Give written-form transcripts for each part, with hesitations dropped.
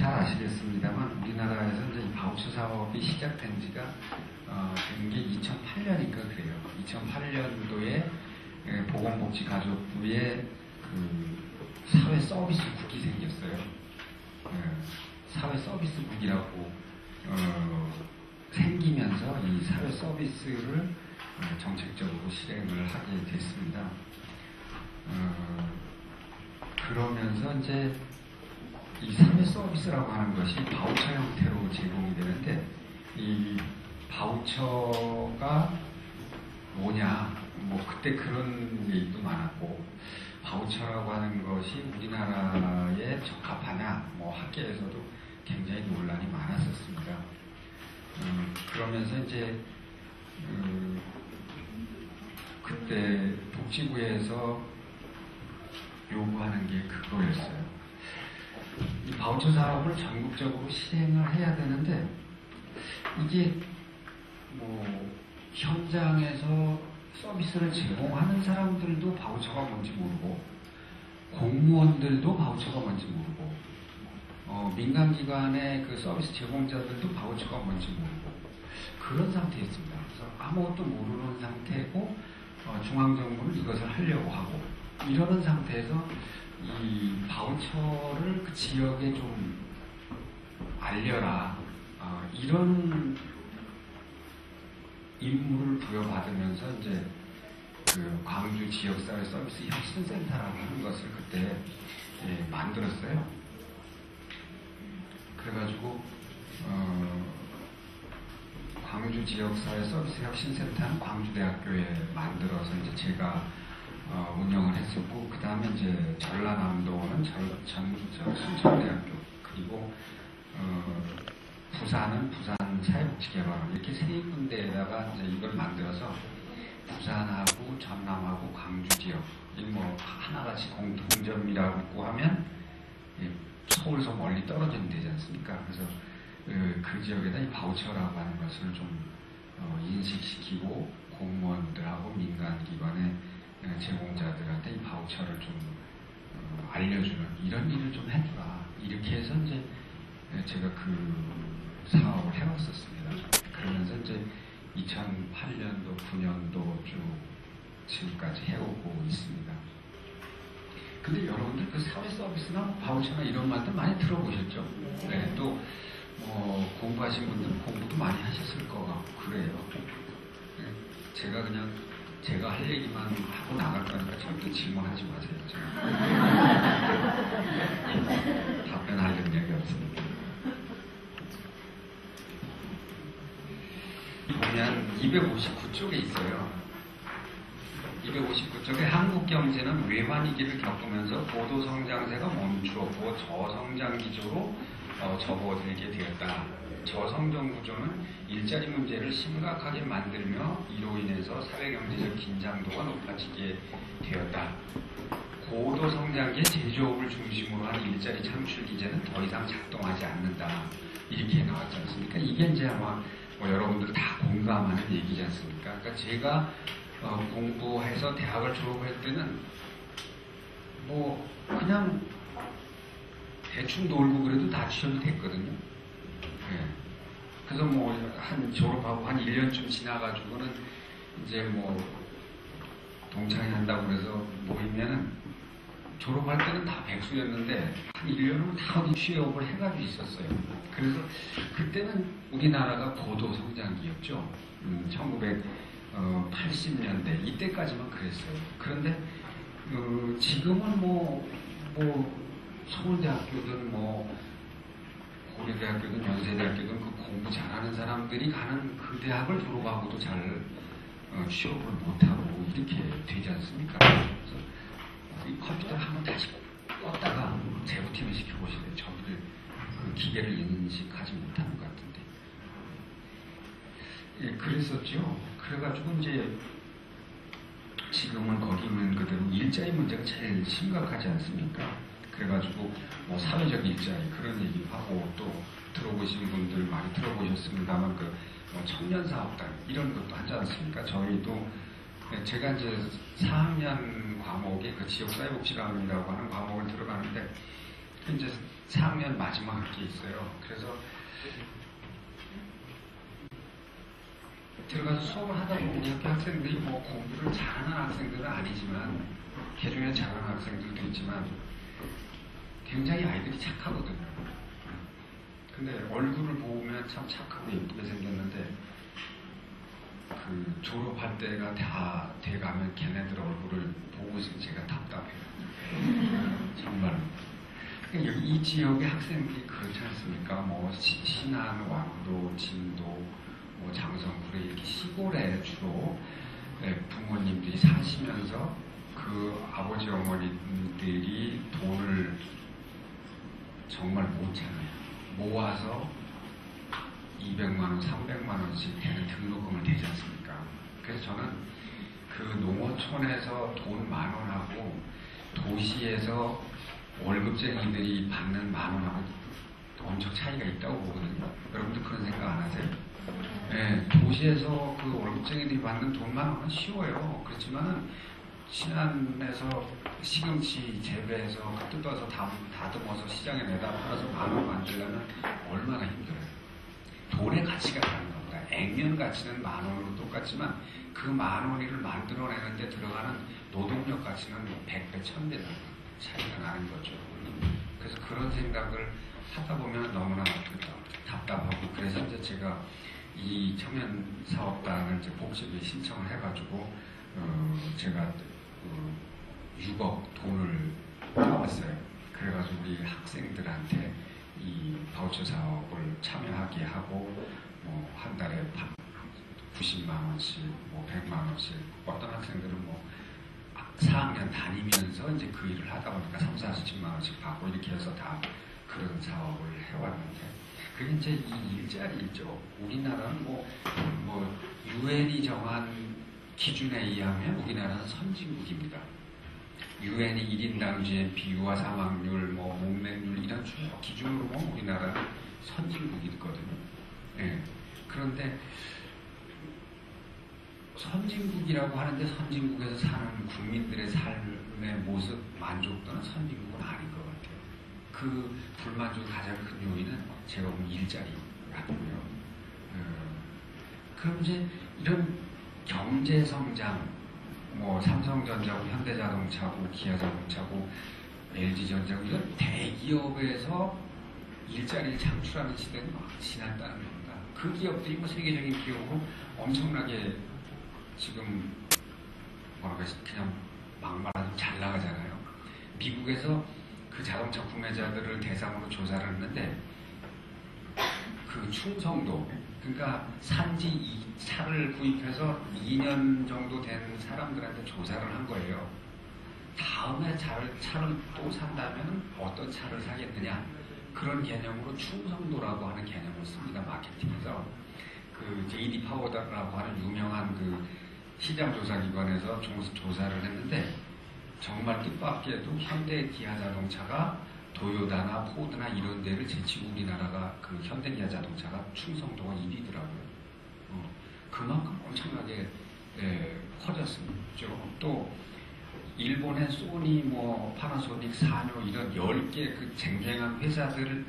잘 아시겠습니다만 우리나라에서 이제 이 바우처 사업이 시작된 지가 된 게 2008년인가 그래요. 2008년도에 보건복지가족부에 그 사회 서비스국이 생겼어요. 사회 서비스국이라고 생기면서 이 사회 서비스를 정책적으로 실행을 하게 됐습니다. 그러면서 이제 이 사회 서비스라고 하는 것이 바우처 형태로 제공이 되는데, 이 바우처가 뭐냐, 뭐 그때 그런 얘기도 많았고, 바우처라고 하는 것이 우리나라에 적합하냐, 뭐 학계에서도 굉장히 논란이 많았었습니다. 그러면서 이제 그때 복지부에서 요구하는 게 그거였어요. 이 바우처 사업을 전국적으로 시행을 해야 되는데, 이게 뭐 현장에서 서비스를 제공하는 사람들도 바우처가 뭔지 모르고, 공무원들도 바우처가 뭔지 모르고, 민간기관의 그 서비스 제공자들도 바우처가 뭔지 모르고, 그런 상태였습니다. 그래서 아무것도 모르는 상태고, 중앙정부는 이것을 하려고 하고, 이러는 상태에서 이 바우처를 그 지역에 좀 알려라, 이런 임무를 부여받으면서 이제 그 광주 지역사회 서비스 혁신센터라고 하는 것을 그때 만들었어요. 그래가지고 광주 지역사회 서비스 혁신센터는 광주대학교에 만들어서 이제 제가 운영을 했었고, 그 다음에 이제 전라남도는 순천대학교, 그리고 부산은 부산사회복지개발원, 이렇게 세 군데에다가 이제 이걸 만들어서 부산하고 전남하고 광주 지역, 이 뭐 하나같이 공통점이라고 하면 서울서 멀리 떨어지면 되지 않습니까? 그래서 그 지역에다 이 바우처라고 하는 것을 좀 인식시키고, 공무원들하고 민간기관의 제공자들한테 이 바우처를 좀 알려주는 이런 일을 좀 해주라, 이렇게 해서 이제 제가 그 사업을 해왔었습니다. 그러면서 이제 2008년도, 9년도 쭉 지금까지 해오고 있습니다. 근데 여러분들 그 사회 서비스나 바우처나 이런 말들 많이 들어보셨죠? 네, 또 공부하신 분들은 공부도 많이 하셨을 것 같고 그래요. 네, 제가 그냥 제가 할 얘기만 하고 나갈 거니까 절대 질문하지 마세요. 답변하려는 얘기 없습니다. 보면 259쪽에 있어요. 259쪽에 한국 경제는 외환위기를 겪으면서 고도 성장세가 멈추었고 저성장 기조로 접어들게 되었다. 저성장 구조는 일자리 문제를 심각하게 만들며 이로 인해서 사회경제적 긴장도가 높아지게 되었다. 고도 성장기의 제조업을 중심으로 한 일자리 창출 기제는 더 이상 작동하지 않는다. 이렇게 나왔지 않습니까? 이게 이제 아마 여러분들 다 공감하는 얘기지 않습니까? 그러니까 제가 공부해서 대학을 졸업할 때는 뭐 그냥 대충 놀고 그래도 다 취업이 됐거든요. 네. 그래서 뭐 한 졸업하고 한 1년쯤 지나가지고는 이제 뭐 동창회 한다고 그래서 모이면은 졸업할 때는 다 백수였는데 한 1년은 다 어디 취업을 해가지고 있었어요. 그래서 그때는 우리나라가 고도 성장기였죠. 1980년대 이때까지만 그랬어요. 그런데 지금은 뭐 서울대학교든 뭐 고려대학교든 연세대학교든 그 공부 잘하는 사람들이 가는 그 대학을 졸업하고도 잘 취업을 못하고 이렇게 되지 않습니까? 그래서 이 컴퓨터를 한번 다시 껐다가 재부팅을 시켜보시면 저희들 그 기계를 인식하지 못하는 것 같은데. 예, 그랬었죠. 그래가지고 이제 지금은 거기 있는 그대로 일자리 문제가 제일 심각하지 않습니까? 그래가지고 뭐 사회적 일자리 그런 얘기도 하고, 또 들어보신 분들 많이 들어보셨습니다만 그 청년사업단 이런 것도 하지 않습니까? 저희도 제가 이제 4학년 과목에 그 지역사회복지관이라고 하는 과목을 들어가는데 이제 4학년 마지막 학기에 있어요. 그래서 들어가서 수업을 하다 보면 우리 학교 학생들이 뭐 공부를 잘하는 학생들은 아니지만, 개중에 잘하는 학생들도 있지만 굉장히 아이들이 착하거든요. 근데 얼굴을 보면 참 착하고 예쁘게 생겼는데 그 졸업할 때가 다 돼가면 걔네들 얼굴을 보고 있으면 제가 답답해요. 정말. 이 지역의 학생들이 그렇지 않습니까? 뭐 신안, 왕도, 진도, 뭐 장성구례 이렇게 시골에 주로 부모님들이 사시면서 그 아버지 어머니들이 돈을 정말 못 찾아요. 모아서 200만원, 300만원씩 되는 등록금을 대지 않습니까? 그래서 저는 그 농어촌에서 돈 10,000원하고 도시에서 월급쟁이들이 받는 10,000원하고 엄청 차이가 있다고 보거든요. 여러분도 그런 생각 안 하세요? 네, 도시에서 그 월급쟁이들이 받는 돈 10,000원은 쉬워요. 그렇지만은 신안에서 시금치 재배해서 뜯어서 다듬어서 시장에 내다 팔아서 10,000원 만들려면 얼마나 힘들어요. 돈의 가치가 다른 겁니다. 액면 가치는 10,000원으로 똑같지만 그 10,000원을 만들어내는데 들어가는 노동력 가치는 100배, 1000배 차이가 나는 거죠. 그래서 그런 생각을 하다 보면 너무나 답답하고, 그래서 이제 제가 이 청년사업단을 이제 복지부에 신청을 해가지고 제가 6억 돈을 따왔어요. 그래가지고 우리 학생들한테 이 바우처 사업을 참여하게 하고, 뭐 한 달에 90만 원씩, 뭐 100만 원씩, 어떤 학생들은 뭐 4학년 다니면서 이제 그 일을 하다 보니까 3, 40만 원씩 받고 이렇게 해서 다 그런 사업을 해왔는데, 그게 이제 이 일자리죠. 우리나라는 유엔이 정한 기준에 의하면 우리나라는 선진국입니다. 유엔이 1인당 GNP와 사망률, 뭐 목매율 이런 쭉 기준으로 보면 우리나라는 선진국이거든요. 예. 그런데 선진국이라고 하는데 선진국에서 사는 국민들의 삶의 모습, 만족도는 선진국은 아닌 것 같아요. 그 불만족 가장 큰 요인은 제가 보면 일자리라고요. 그럼 이제 이런 경제 성장, 뭐 삼성전자고 현대자동차고 기아자동차고 LG전자고 이런 대기업에서 일자리를 창출하는 시대는 막 지났다는 겁니다. 그 기업들이 뭐 세계적인 기업으로 엄청나게 지금 그냥 막말하면 잘 나가잖아요. 미국에서 그 자동차 구매자들을 대상으로 조사를 했는데 그 충성도, 그러니까 산지 차를 구입해서 2년 정도 된 사람들한테 조사를 한 거예요. 다음에 차를 또 산다면 어떤 차를 사겠느냐, 그런 개념으로 충성도라고 하는 개념을 씁니다. 마케팅에서. 그 J.D. 파워더라고 하는 유명한 그 시장조사기관에서 조사를 했는데 정말 뜻밖에도 현대 기아 자동차가 도요타나 포드나 이런 데를 제치고 우리나라가 그 현대 기아 자동차가 충성도가 1위더라고요. 그만큼 엄청나게 커졌습니다. 또 일본의 소니, 뭐 파나소닉, 사뇨 이런 10개 그 쟁쟁한 회사들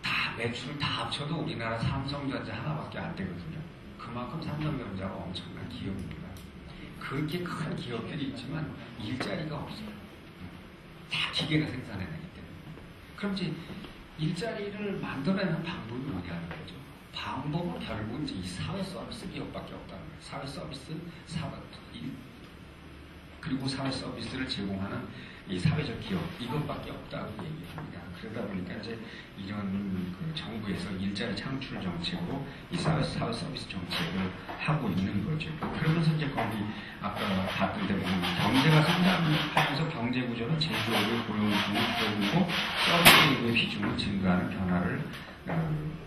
다 매출을 다 합쳐도 우리나라 삼성전자 하나밖에 안 되거든요. 그만큼 삼성전자가 엄청난 기업입니다. 그렇게 큰 기업들이 있지만 일자리가 없어요. 다 기계가 생산해내기 때문에. 그럼 이제 일자리를 만들어내는 방법이 뭐냐는 거죠. 방법은 결국은 이제 이 사회 서비스 기업밖에 없다는 거예요. 사회 서비스, 그리고 사회 서비스를 제공하는 이 사회적 기업, 이것밖에 없다고 얘기합니다. 그러다 보니까 이제 이런 그 정부에서 일자리 창출 정책으로 이 사회 서비스 정책을 하고 있는 거죠. 그러면서 이제 거기 아까 봤던 데 보면 경제가 성장하면서 경제 구조는 제조업의 고용이 중립적이고 서비스업의 비중은 증가하는 변화를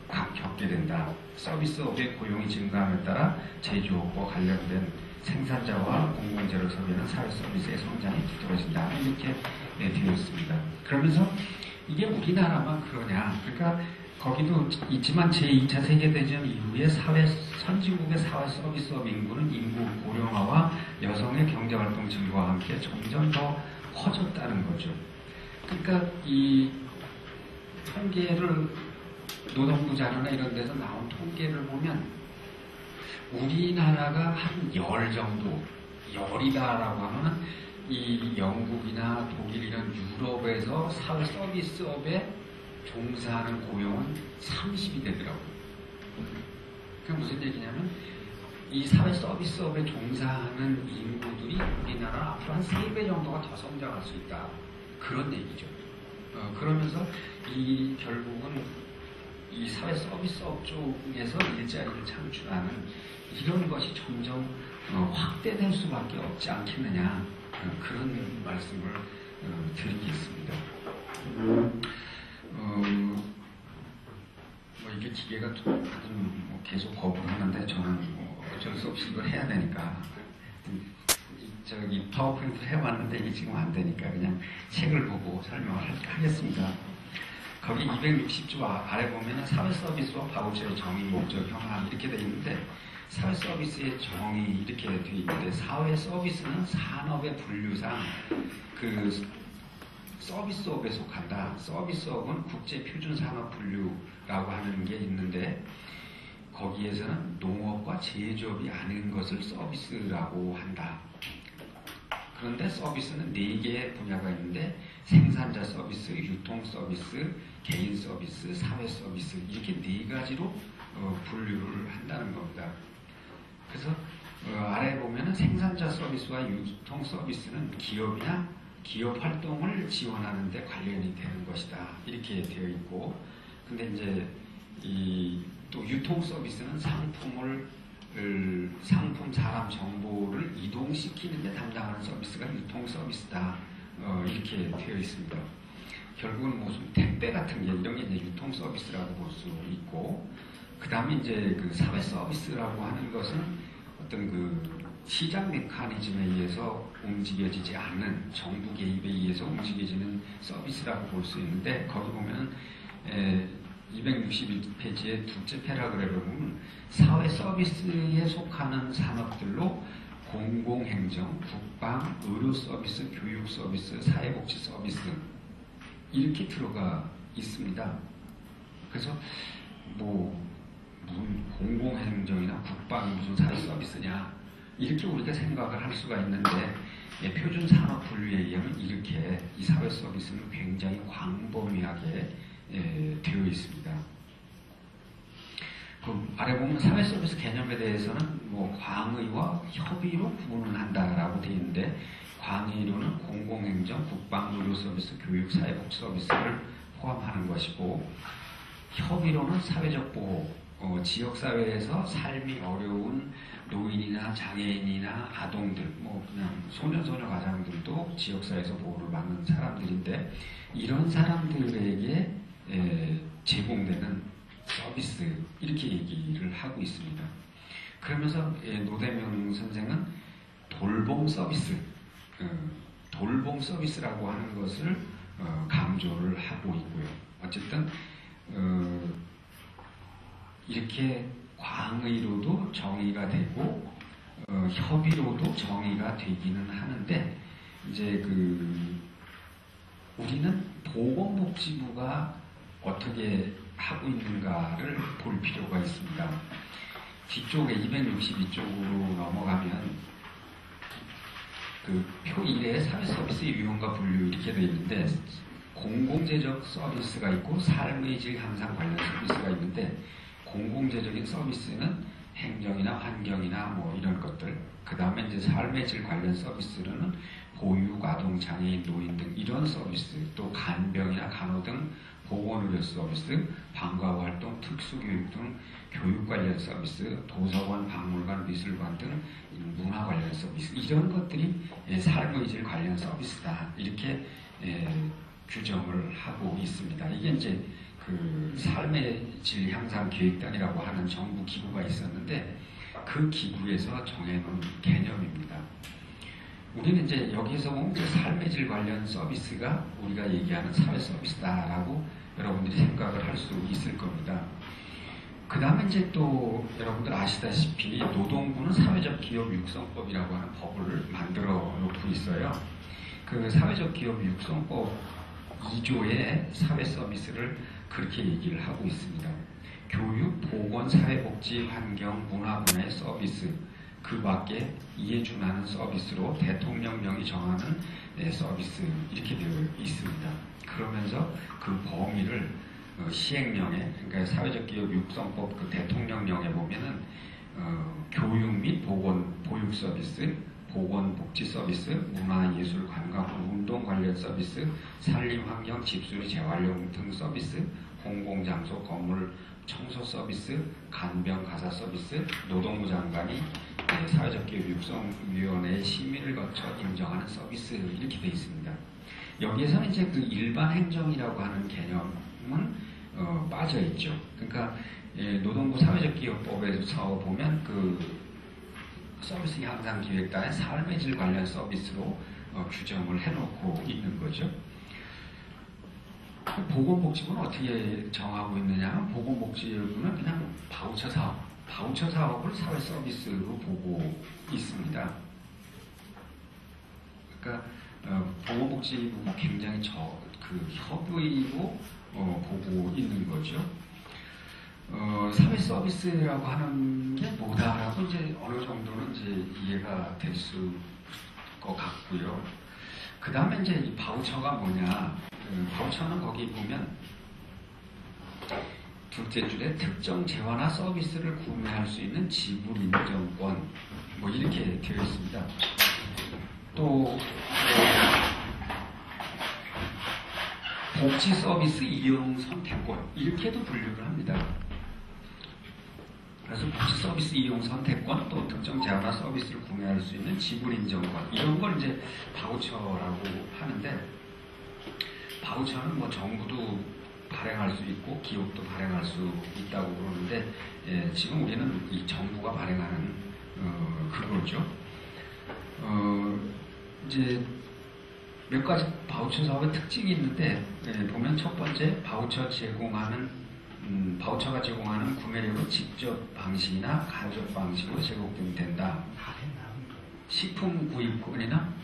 겪게 된다. 서비스업의 고용이 증가함에 따라 제조업과 관련된 생산자와 공공재를 소비하는 사회 서비스의 성장이 뒤떨어진다. 이렇게 되어 있습니다. 그러면서 이게 우리나라만 그러냐. 그러니까 거기도 있지만 제2차 세계대전 이후에 선진국의 사회 서비스업 인구는 인구 고령화와 여성의 경제활동 증가와 함께 점점 더 커졌다는 거죠. 그러니까 이 통계를 노동부 자료나 이런 데서 나온 통계를 보면 우리나라가 한 열 정도, 열이다라고 하면은 이 영국이나 독일 이런 유럽에서 사회 서비스업에 종사하는 고용은 30이 되더라고요. 그게 무슨 얘기냐면 이 사회 서비스업에 종사하는 인구들이 우리나라 앞으로 한 3배 정도가 더 성장할 수 있다. 그런 얘기죠. 그러면서 이 결국은 이 사회 서비스업 쪽에서 일자리를 창출하는 이런 것이 점점 확대될 수밖에 없지 않겠느냐. 그런 말씀을 드리겠습니다. 이게 기계가 뭐 계속 거부를 하는데 저는 어쩔 수 없이 이걸 해야 되니까 저기 파워포인트 해봤는데 이게 지금 안 되니까 그냥 책을 보고 설명을 하겠습니다. 거기 260조 아래 보면 사회서비스와 바우처의 정의, 목적, 형황 이렇게 되어 있는데 사회서비스의 정의 이렇게 되어 있는데 사회서비스는 산업의 분류상 그 서비스업에 속한다. 서비스업은 국제표준산업분류라고 하는 게 있는데 거기에서는 농업과 제조업이 아닌 것을 서비스라고 한다. 그런데 서비스는 4개의 분야가 있는데 생산자 서비스, 유통 서비스, 개인 서비스, 사회 서비스 이렇게 4가지로 분류를 한다는 겁니다. 그래서 아래 보면은 생산자 서비스와 유통 서비스는 기업이나 기업 활동을 지원하는 데 관련이 되는 것이다. 이렇게 되어 있고 근데 이제 또 유통 서비스는 상품, 사람 정보를 이동시키는 데 담당하는 서비스가 유통 서비스다. 이렇게 되어 있습니다. 결국은 무슨 택배 같은 게 이런 게 이제 유통 서비스라고 볼 수 있고, 그 다음에 이제 그 사회 서비스라고 하는 것은 어떤 그 시장 메커니즘에 의해서 움직여지지 않는 정부 개입에 의해서 움직여지는 서비스라고 볼 수 있는데 거기 보면 261페이지의 둘째 패러그래프를 보면 사회 서비스에 속하는 산업들로 공공행정, 국방, 의료 서비스, 교육 서비스, 사회복지 서비스 이렇게 들어가 있습니다. 그래서 뭐 공공행정이나 국방이 무슨 사회 서비스냐 이렇게 우리가 생각을 할 수가 있는데 표준 산업 분류에 의하면 이렇게 이 사회 서비스는 굉장히 광범위하게 되어 있습니다. 그 아래 보면 사회 서비스 개념에 대해서는 뭐 광의와 협의로 구분을 한다라고 되어 있는데 광의로는 공공행정, 국방, 의료 서비스, 교육, 사회복지 서비스를 포함하는 것이고 협의로는 사회적 보호, 지역사회에서 삶이 어려운 노인이나 장애인이나 아동들, 뭐 그냥 소년소녀 가장들도 지역사회에서 보호를 받는 사람들인데 이런 사람들에게 제공되는 서비스 이렇게 얘기를 하고 있습니다. 그러면서 노대명 선생은 돌봄 서비스, 돌봄 서비스라고 하는 것을 강조를 하고 있고요. 어쨌든 이렇게 광의로도 정의가 되고 협의로도 정의가 되기는 하는데 이제 우리는 보건복지부가 어떻게 하고 있는가를 볼 필요가 있습니다. 뒤쪽에 262쪽으로 넘어가면 그 표 1에 사회서비스의 유형과 분류 이렇게 되어 있는데 공공재적 서비스가 있고 삶의 질 향상 관련 서비스가 있는데 공공재적인 서비스는 행정이나 환경이나 뭐 이런 것들, 그 다음에 이제 삶의 질 관련 서비스로는 보육, 아동, 장애인, 노인 등 이런 서비스, 또 간병이나 간호 등 보건의료 서비스, 방과후 활동, 특수교육 등 교육 관련 서비스, 도서관, 박물관, 미술관 등 문화 관련 서비스 이런 것들이 삶의 질 관련 서비스다 이렇게 규정을 하고 있습니다. 이게 이제 그 삶의 질 향상 계획단이라고 하는 정부 기구가 있었는데 그 기구에서 정해놓은 개념입니다. 우리는 이제 여기서 보면 삶의 질 관련 서비스가 우리가 얘기하는 사회 서비스다라고 여러분들이 생각을 할 수 있을 겁니다. 그 다음에 이제 또 여러분들 아시다시피 노동부는 사회적 기업 육성법이라고 하는 법을 만들어 놓고 있어요. 그 사회적 기업 육성법 2조의 사회 서비스를 그렇게 얘기를 하고 있습니다. 교육, 보건, 사회복지, 환경, 문화 분야의 서비스, 그 밖에 이에 준하는 서비스로 대통령령이 정하는 서비스 이렇게 되어 있습니다. 그러면서 그 범위를 시행령에, 그러니까 사회적 기업 육성법 그 대통령령에 보면은 교육 및 보육 서비스, 보건 복지 서비스, 문화 예술 관광 운동 관련 서비스, 산림 환경 집수리 재활용 등 서비스, 공공장소 건물 청소 서비스, 간병 가사 서비스, 노동부 장관이 사회적 기업 육성위원회의 심의를 거쳐 인정하는 서비스 이렇게 되어 있습니다. 여기에서는 이제 그 일반 행정이라고 하는 개념은 빠져 있죠. 그러니까 노동부 사회적 기업법에서 보면 그 서비스 향상 기획단의 삶의 질 관련 서비스로 규정을 해놓고 있는 거죠. 보건복지부는 어떻게 정하고 있느냐? 보건복지부는 그냥 바우처 사업을 사회 서비스로 보고 있습니다. 그러니까 보건복지부가 굉장히 협의로 보고 있는 거죠. 사회 서비스라고 하는 게 뭐다라고 이제 어느 정도는 이제 이해가 될 것 같고요. 그 다음에 이제 이 바우처가 뭐냐? 바우처는 거기 보면 둘째 줄에 특정 재화나 서비스를 구매할 수 있는 지불 인정권 뭐 이렇게 되어 있습니다. 또 복지 서비스 이용 선택권 이렇게도 분류를 합니다. 그래서 복지 서비스 이용 선택권 또 특정 재화나 서비스를 구매할 수 있는 지불 인정권 이런 걸 이제 바우처라고 하는데 바우처는 뭐 정부도 발행할 수 있고 기업도 발행할 수 있다고 그러는데 지금 우리는 이 정부가 발행하는 그거죠. 이제 몇 가지 바우처 사업의 특징이 있는데 보면 첫 번째 바우처가 제공하는 구매력은 직접 방식이나 간접 방식으로 제공되면 된다. 식품 구입권이나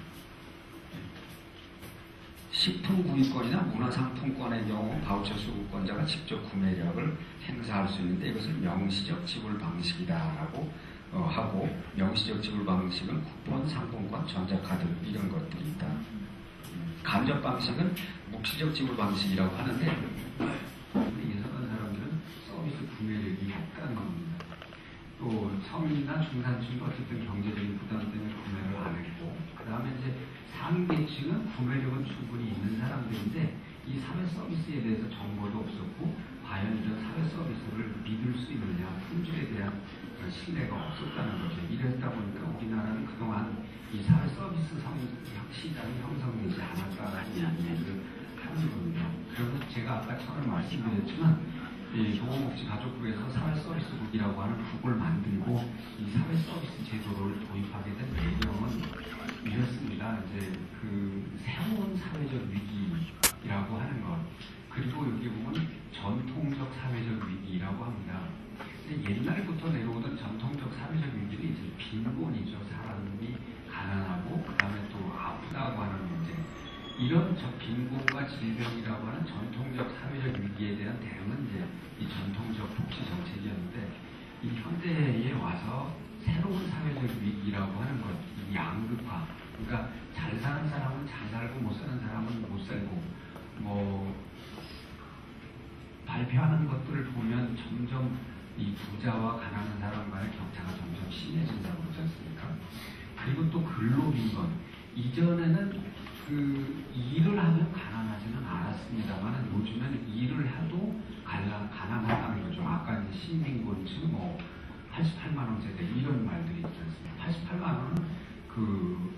문화상품권의 경우 바우처 수급권자가 직접 구매력을 행사할 수 있는데 이것을 명시적 지불 방식이다라고 하고 명시적 지불 방식은 쿠폰, 상품권, 전자카드 이런 것들이 있다. 간접 방식은 묵시적 지불 방식이라고 하는데 예상한 사람들은 서비스 구매력이 없다는 겁니다. 또 성인이나 중산층도 어쨌든 경제적인 부담 때문에 구매를 안 했고 그 다음에 이제 상계층은 구매력은 충분히 있는 사람들인데 이 사회 서비스에 대해서 정보도 없었고 과연 이런 사회 서비스를 믿을 수 있느냐 품질에 대한 신뢰가 없었다는 거죠. 이랬다 보니까 우리나라는 그동안 이 사회 서비스 시장이 형성되지 않았다는 이야기를 하는 겁니다. 그래서 제가 아까 처음에 말씀드렸지만 이 보건복지가족부에서 사회서비스국이라고 하는 국을 만들고 이 사회서비스 제도를 도입하게 된 배경은 이렇습니다. 이제 그 새로운 사회적 위기라고 하는 것 그리고 여기 보면 전통적 사회적 위기라고 합니다. 옛날부터 내려오던 전통적 사회적 위기는 이제 빈곤이죠. 사람이 가난하고 그 다음에 또 아프다고 하는 문제 이런 빈곤과 질병이라고 하는 전통적 사회적 위기에 대한 대응은 이제 이 전통적 복지 정책이었는데 이 현대에 와서 새로운 사회적 위기라고 하는 것, 이 양극화. 그러니까 잘 사는 사람은 잘 살고 못 사는 사람은 못 살고 뭐 발표하는 것들을 보면 점점 이 부자와 가난한 사람 간의 격차가 점점 심해진다고 그러지 않습니까? 그리고 또 근로빈곤. 이전에는 그 일을 하면 가난하지는 않았습니다만 요즘에는 일을 해도 가난하다는 거죠. 아까 이제 시민고층 뭐 88만 원 세대 이런 말들이 있지 않습니까? 88만 원은 그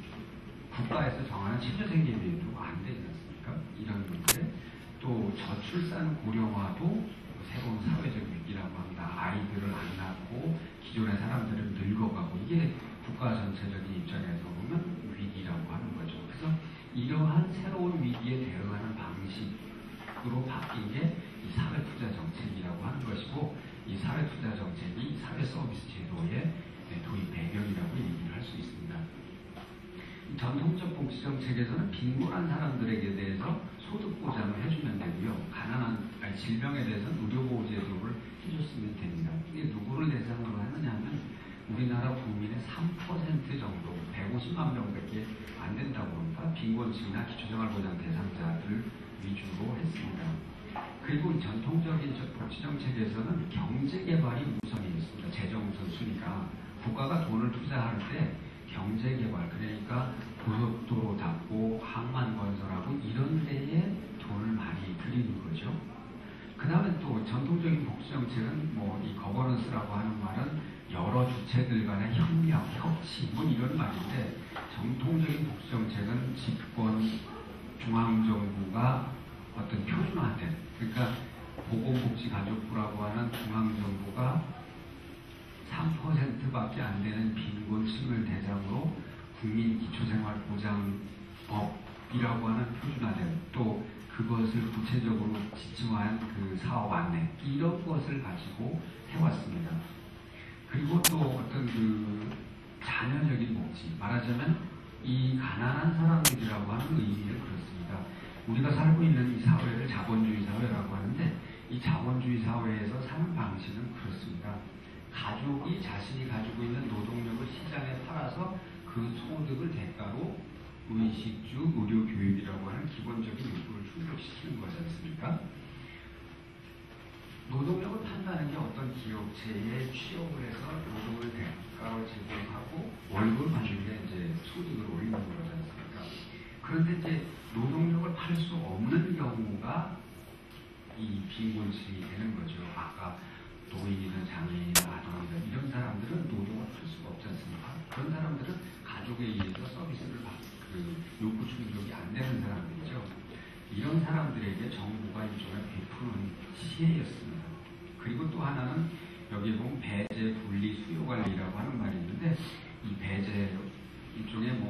국가에서 정하는 최저생계비도 안 되지 않습니까? 이런 문제. 또 저출산 고령화도 새로운 사회적 위기라고 합니다. 아이들을 안 낳고 기존의 사람들은 늙어가고 이게 국가 전체적인 입장에서 보면 위기라고 하는 거죠. 그래서 이러한 새로운 위기에 대응하는 방식으로 바뀐 게 이 사회투자 정책이라고 하는 것이고 이 사회투자 정책이 사회서비스 제도의 도입 배경이라고 얘기를 할 수 있습니다. 전통적 복지 정책에서는 빈곤한 사람들에게 대해서 소득 보장을 해주면 되고요. 질병에 대해서는 의료보호제도를 해줬으면 됩니다. 이게 누구를 대상으로 하느냐면 우리나라 국민의 3% 정도, 150만 명밖에 안 된다고 합니다. 빈곤층이나 기초생활보장 대상자들을 위주로 했습니다. 그리고 전통적인 복지정책에서는 경제개발이 우선이 있습니다. 재정 우선순위가. 국가가 돈을 투자할 때 경제개발, 그러니까 고속도로 닫고 항만 건설하고 이런 데에 돈을 많이 들이는 거죠. 그 다음에 또 전통적인 복지정책은 이 거버넌스라고 하는 말은 여러 주체들 간의 협력, 협치 이런 말인데, 정통적인 복지정책은 집권 중앙정부가 어떤 표준화된, 그러니까 보건복지가족부라고 하는 중앙정부가 3%밖에 안 되는 빈곤층을 대상으로 국민기초생활보장법이라고 하는 표준화된, 또 그것을 구체적으로 지침한 그 사업 안내, 이런 것을 가지고 해왔습니다. 그리고 또 어떤 그 자녀적인 복지, 말하자면 이 가난한 사람들이라고 하는 의미를 그렇습니다. 우리가 살고 있는 이 사회를 자본주의 사회라고 하는데, 이 자본주의 사회에서 사는 방식은 그렇습니다. 가족이 자신이 가지고 있는 노동력을 시장에 팔아서 그 소득을 대가로 의식주, 의료, 교육이라고 하는 기본적인 요구를 충족시키는 거지 않습니까? 노동력을 판다는 게 어떤 기업체에 취업을 해서 노동을 대가로 제공하고 월급을 받는 게 이제 소득을 올리는 거지 않습니까? 그런데 이제 노동력을 팔 수 없는 경우가 이 빈곤층이 되는 거죠. 아까 노인이나 장애인이나 아동이나 이런 사람들은 노동을 팔 수가 없지 않습니까? 그런 사람들은 가족에 의해서 서비스를 요구 충족이 안 되는 사람들이죠. 이런 사람들에게 정부가 일종의 베푸는 시혜였습니다. 그리고 또 하나는 여기 보면 배제, 분리, 수요 관리라고 하는 말이 있는데, 이 배제 일종의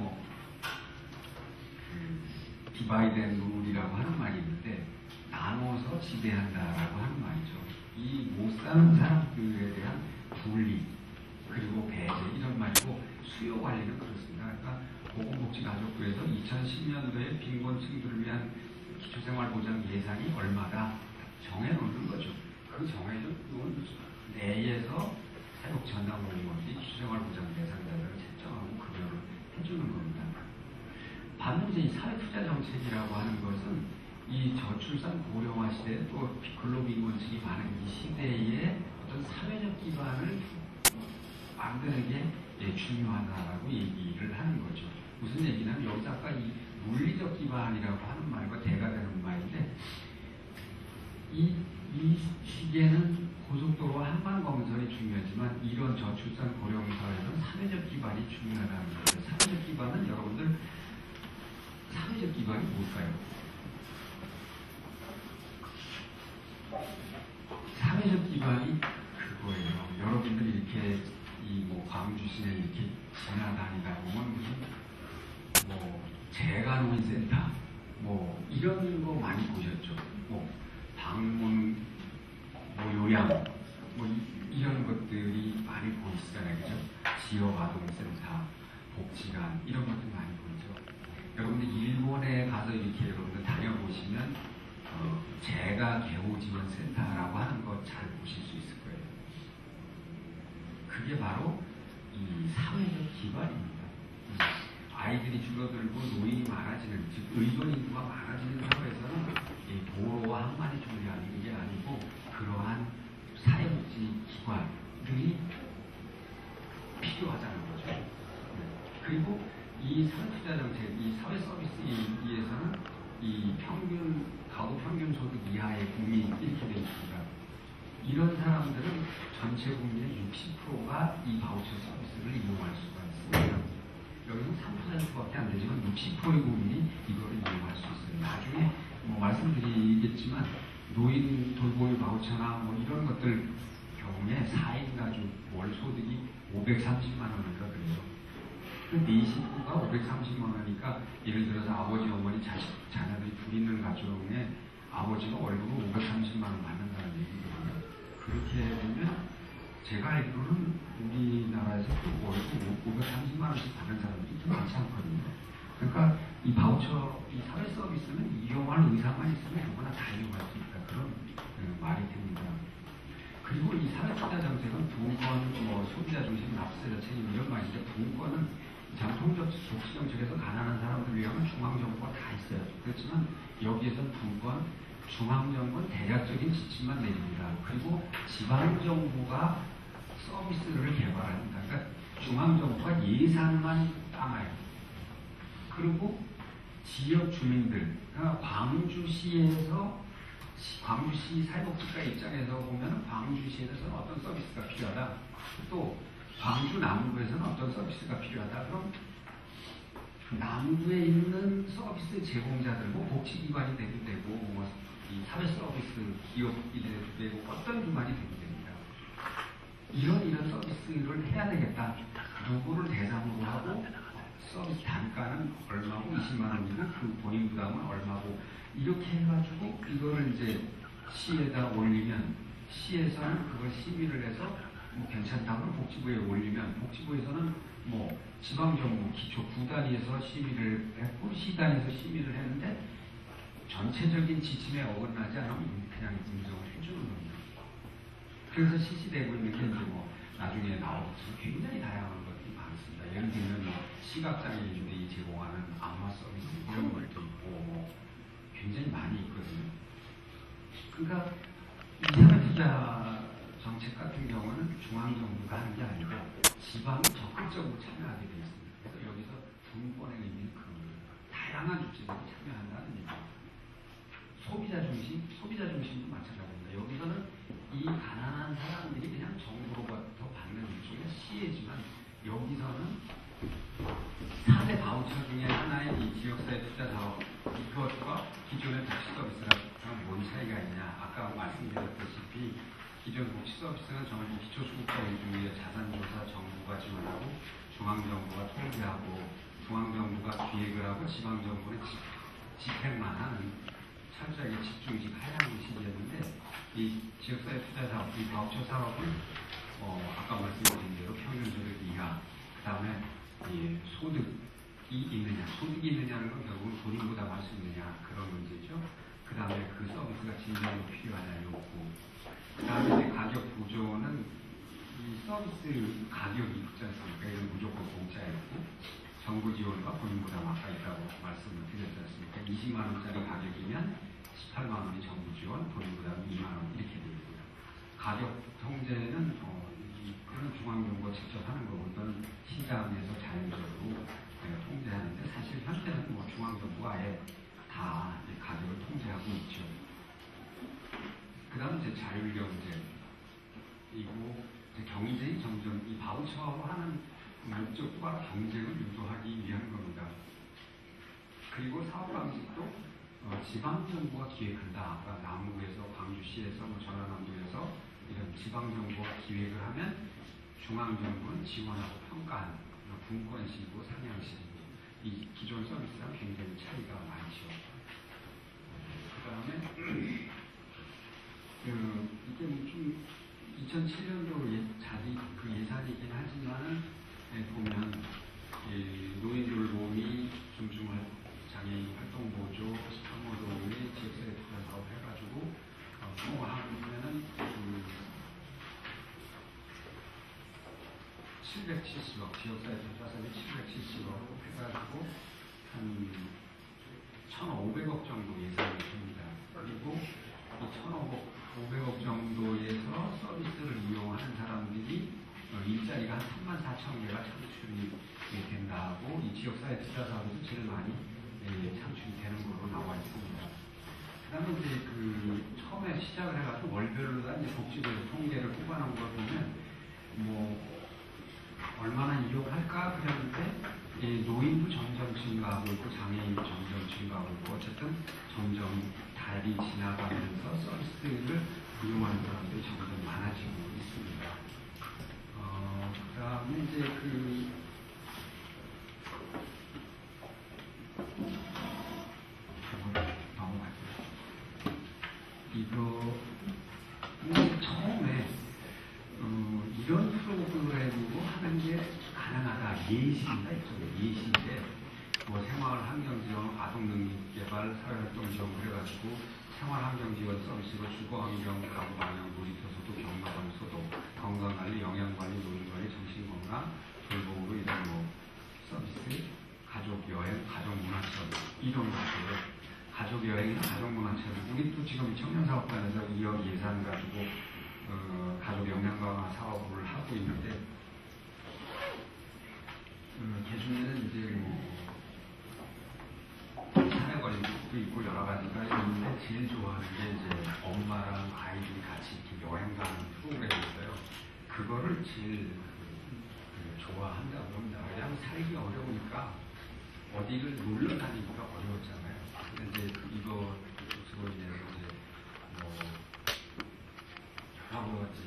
디바이드 앤 룰이라고 하는 말이 있는데, 나눠서 지배한다라고 하는 말이죠. 이 못 사는 사람들에 대한 분리, 그리고 배제 이런 말이고, 수요 관리는 그렇습니다. 그러니까 보건복지가족부에서 2010년도에 빈곤층들을 위한 기초생활보장 예산이 얼마다 정해놓는 거죠. 그 정해진 돈 내에서 사육 전담공무원들이 기초생활보장 대상자들을 책정하고 급여를 해주는 겁니다. 반면 이제 이 사회투자정책이라고 하는 것은 이 저출산 고령화 시대, 또 근로빈곤층이 많은 이 시대에 어떤 사회적 기반을 만드는 게 중요하다라고 얘기를 하는 거죠. 무슨 얘기냐면 여기서 아까 이 물리적 기반이라고 하는 말과 대가 되는 말인데, 이 시기에는 고속도로와 항만 건설이 중요하지만 이런 저출산 고령 사회는 사회적 기반이 중요하다는 거예요. 사회적 기반은 여러분들 사회적 기반이 뭘까요? 사회적 기반이 그거예요. 여러분들이 이렇게 광주 시내 이렇게 지나다니다 보면 무슨 재가노인센터 이런 거 많이 보셨죠? 방문 요양 이런 것들이 많이 보이시잖아요, 그죠? 지역아동센터, 복지관 이런 것들 많이 보이죠. 여러분들 일본에 가서 이렇게 여러분들 다녀보시면 재가 개호지원 센터라고 하는 거 잘 보실 수 있을 거예요. 그게 바로 이 사회적 기반입니다. 아이들이 줄어들고 노인이 많아지는, 즉 의존 인구가 많아지는 사회에서는 이 도로와 항만이 존재하는 게 아니고 그러한 사회복지 기관들이 필요하다는 거죠. 그리고 이 사회투자정책, 이 사회 서비스에서는 이 가구 평균 소득 이하의 국민 이렇게 되어 있습니다. 이런 사람들은 전체 국민의 60%가 이 바우처 서비스를 이용할 수가 있습니다. 여기는 3%밖에 안 되지만 60%의 국민이 이거를 이용할 수 있어요. 나중에 말씀드리겠지만 노인 돌보기 바우처나 이런 것들 경우에 4인 가족 월 소득이 530만 원인가 그래요. 그 4식구가 530만 원이니까 예를 들어서 아버지, 어머니, 자녀들이 둘 있는 가정에 아버지가 월급을 530만 원 받는다는 얘기거든요. 그렇게 되면 제가 알기로는 우리나라에서 월급 530만 원씩 받는 사람들이 좀 많지 않거든요. 그러니까 이 바우처, 이 사회 서비스는 이용할 의사만 있으면 누구나 다 이용할 수 있다. 그런 말이 됩니다. 그리고 이 사회투자 정책은 분권, 소비자 중심, 납세자 책임 이런 말인데 분권은 전통적 복지 정책에서 가난한 사람들 위하면 중앙정부가 다 있어요. 그렇지만 여기에서는 분권, 중앙정부는 대략적인 지침만 내립니다. 그리고 지방정부가 서비스를 개발합니다. 그러니까 중앙정부가 예산만 따놔요. 그리고 지역 주민들, 그러니까 광주시에서 광주시 사회복지과 입장에서 보면 광주시에서는 어떤 서비스가 필요하다. 또 광주 남부에서는 어떤 서비스가 필요하다. 그럼 남부에 있는 서비스 제공자들, 복지기관이 되도 되고, 이 사회 서비스 기업이 되도 되고, 어떤 기관이 되도 됩니다. 이런 서비스를 해야 되겠다. 누구를 대상으로 하고 서비스 단가는 얼마고 20만 원이고 그 본인 부담은 얼마고 이렇게 해가지고 이거를 이제 시에다 올리면 시에서는 그걸 심의를 해서 괜찮다고 복지부에 올리면 복지부에서는 지방정부 기초 구단위에서 심의를 했고 시단위에서 심의를 했는데 전체적인 지침에 어긋나지 않으면 그냥 인정을 해주는 겁니다. 그래서 실시되고 있는 게 이제 나중에 나오겠지만 굉장히 다양한 것들이 많습니다. 예를 들면 시각장애인들이 제공하는 안마 서비스 이런 것도 있고 굉장히 많이 있거든요. 그러니까 이 사회투자 정책 같은 경우는 중앙정부가 하는 게 아니고 지방이 적극적으로 참여하게 되어 있습니다. 그래서 여기서 분권의 의미는 다양한 주체들이 참여한다는 얘기입니다. 소비자 중심도 마찬가지입니다. 여기서는 이 가난한 사람들이 그냥 정부로부터 받는 일종의 시혜지만 여기서는 4대 바우처 중에 하나의 이 지역사회 투자 사업 이것과 기존의 복지 서비스랑 뭔 차이가 있냐. 아까 말씀드렸다시피 기존 복지 서비스는 정부 기초수급자 위주의 자산조사 정부가 지원하고 중앙정부가 통제하고 중앙정부가 기획을 하고 지방정부는 집행만 하는 철저하게 집중식 하향식이었는데 이 지역사회 투자 사업, 이 바우처 사업은 아까 말씀드린 대로 평균소득 이하, 그 다음에 소득이 있느냐, 소득이 있느냐는 건 결국은 본인 부담할 수 있느냐 그런 문제죠. 그 다음에 그 서비스가 진정으로 필요하냐 욕구, 그 다음에 이제 가격 구조는 이 서비스 가격이 있지 않습니까? 이건 무조건 공짜였고 정부 지원과 본인 부담 아까 있다고 말씀을 드렸지 않습니까? 20만 원짜리 가격이면 18만 원이 정부 지원, 본인 부담이 2만 원 이렇게 됩니다. 가격 통제는 그런 중앙정부가 직접 하는 거고 이건 시장에서 자율적으로 통제하는데 사실 현재는 중앙정부가 아예 다 가격을 통제하고 있죠. 그 다음 이제 자율경제 이고 경쟁이 점점 이 바우처로 하는 목적과 경쟁을 유도하기 위한 겁니다. 그리고 사업 방식도 지방정부가 기획한다. 그러니까 남부에서 광주시에서 전라남도에서 이런 지방정부가 기획을 하면 중앙정부는 지원하고 평가하는 분권식이고 상향식이고 이 기존 서비스랑 굉장히 차이가 많죠. 그 다음에 이게 좀 2007년도 그 예산이긴 하지만 보면 노인들 도우미, 중증 장애인 활동 보조, 상호 도우미, 지역사회 투자 사업 해가지고 하면은 770억, 지역사회 투자 사업이 770억 해가지고 한 1,500억 정도 예산이 됩니다. 그리고 이 1,500억 정도에서 서비스를 이용하는 사람들이 일자리가 한 34,000개가 창출이 된다고 이 지역사회 투자 사업에서 제일 많이 창출이 되는 걸로 나와 있습니다. 그 다음에 이제 처음에 시작을 해가지고 월별로 이제 복지부에서 통계를 뽑아놓은 걸 보면 얼마나 이용할까 그랬는데 노인도 점점 증가하고 있고 장애인도 점점 증가하고 있고 어쨌든 점점 달이 지나가면서 서비스를 이용하는 사람들이 점점 많아지고 있습니다. 그 다음에 이제 넘어갈게요. 이거 처음에 이런 프로그램으로 하는 게 가능하다. 예시입니다. 이쪽에 예시인데 뭐 생활환경지원, 아동능력개발, 사회활동지원 그래가지고 생활환경지원 서비스로 주거환경, 가구방역, 놀이터소득, 경로당소득, 건강관리, 영양관리, 노인관리, 정신건강, 돌봄으로 이런 뭐 서비스, 가족여행, 가족문화체험 이런 것들 가족여행이나 가족문화체험 우리 또 지금 청년사업단에서 2억 예산 가지고 가족 역량강화 사업을 하고 있는데 개중에는 이제 뭐 사회관리도 있고 여러 가지가 있는데 제일 좋아하는 게 이제 엄마랑 아이들이 같이 이렇게 여행 가는 프로그램이 있어요. 그거를 제일 좋아한다고 합니다. 왜냐하면 살기 어려우니까 어디를 놀러 다니기가 어려웠잖아요. 근데 이제 이거 주로 이제 뭐 여러 가지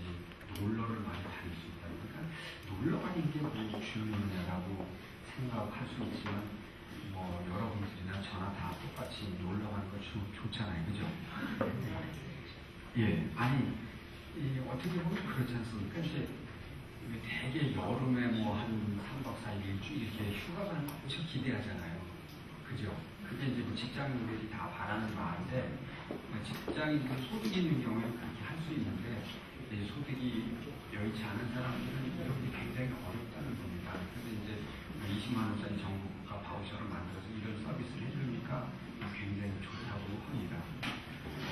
놀러를 많이 다닐 수 있다. 그러니까 놀러 가는 게 뭐 중요하냐라고 생각할 수 있지만 뭐 여러분들이나 저나 다 똑같이 놀러 가는 거 좋잖아요. 그죠? 예. 아니 어떻게 보면 그렇지 않습니까? 이제 되게 여름에 뭐 한 3박 4일 일주일 이렇게 휴가 가는 거 엄청 기대하잖아요. 그죠? 그게 이제 뭐 직장인들이 다 바라는 바인데 직장인들 소득이 있는 경우에는 그렇게 할 수 있는데 소득이 여의치 않은 사람들은 이런 게 굉장히 어렵다는 겁니다. 그래서 이제 20만 원짜리 정부가 바우처를 만들어서 이런 서비스를 해주니까 굉장히 좋다고 합니다.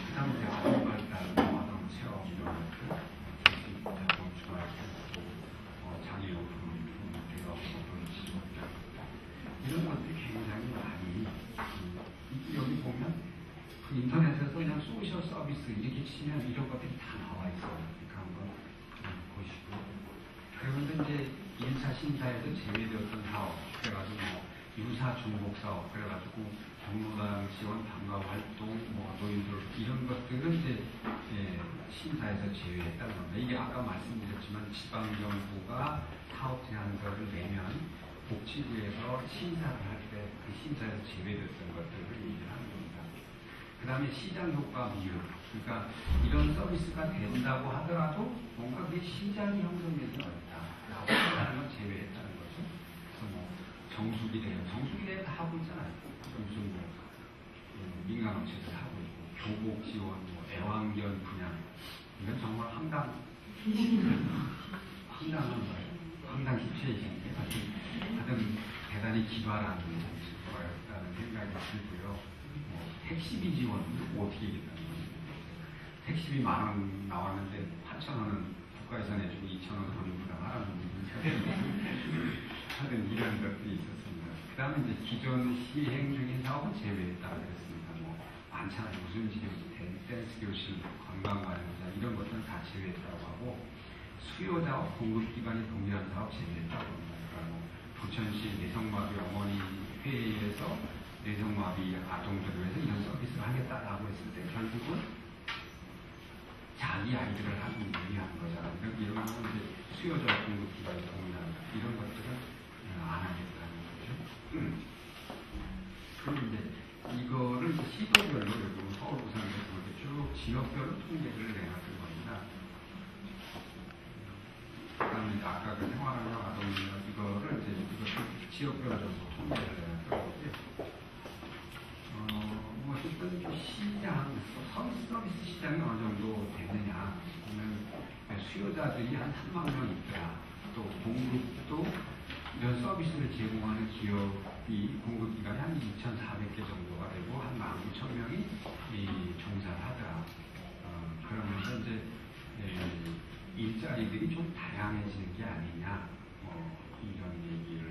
그 다음에 이제 아동발달, 아동 체험 이런 것들, 자동 중학교, 장애용품, 대학원, 이런 것들이 굉장히 많이 여기 보면 그 인터넷에서 그냥 소셜 서비스 이렇게 치면 이런 것들이 다 나와 있어요. 그러니까 한번 보시고 그런데 이제 1차 심사에서 제외되었던 사업 그래가지고 뭐 유사 중복 사업 그래가지고 경로당 지원 방과 활동 뭐 노인들 이런 것들은 이제 심사에서 제외했다는 겁니다. 이게 아까 말씀드렸지만 지방정부가 사업 제안서를 내면 복지부에서 심사를 할 때 그 심사에서 제외됐던 것들을 얘기하는 겁니다. 그 다음에 시장 효과 비율. 그러니까 이런 서비스가 된다고 하더라도 뭔가 그게 시장이 형성되지 않았다라고 하는 건 제외했다는 거죠. 그래서 뭐 정수기 대회, 정수기 대회 다 하고 있잖아요. 무슨 뭐 민간업체들 하고 있고 교복 지원, 뭐 애완견 분양 이건 정말 황당한 거예요. 황당 시체이신데 하여튼 대단히 기발한 거였다는 생각이 들고요. 택시비 지원 어떻게 얘기했다는 거예요. 택시비 10,000원 나왔는데 8,000원은 국가에서 내주고 2,000원 돈 부담하라는 하여튼 이런 것들이 있었습니다. 그 다음에 이제 기존 시행 중인 사업은 제외했다고 그랬습니다. 뭐 많잖아요. 무슨 지금 댄스 교실, 관광관련자 이런 것들은 다 제외했다고 하고 수요자와 공급기관이 동일한 사업 제외했다고 합니다. 그러니까 뭐 부천시 내성마비 어머니 회의에서 내성마비 아동들을 위해서 이런 서비스를 하겠다라고 했을 때 결국은 자기 아이들을 하기 위한 거잖아요. 그러니까 이런 건 이제 수요자와 공급기관이 동일한 이런 것들은 안 하겠다는 거죠. 그리고 이제 이거를 시도별로 그리고 서울, 부산에서 쭉 지역별로 통계를 내놨던 겁니다. 그다음에 아까 그 생활하는 아동이나 이거를 이제 이것도 지역별로 좀 통계를 내놨던 거고요. 뭐 어쨌든 시장, 서비스 시장이 어느 정도 됐느냐 보면 수요자들이 한 3만 명 있더라. 또 공급도 이런 서비스를 제공하는 기업이 공급기관이 한 2,400개 정도가 되고 한 19,000명이 종사를 하더라. 그러면서 이제 일자리들이 좀 다양해지는 게 아니냐 이런 얘기를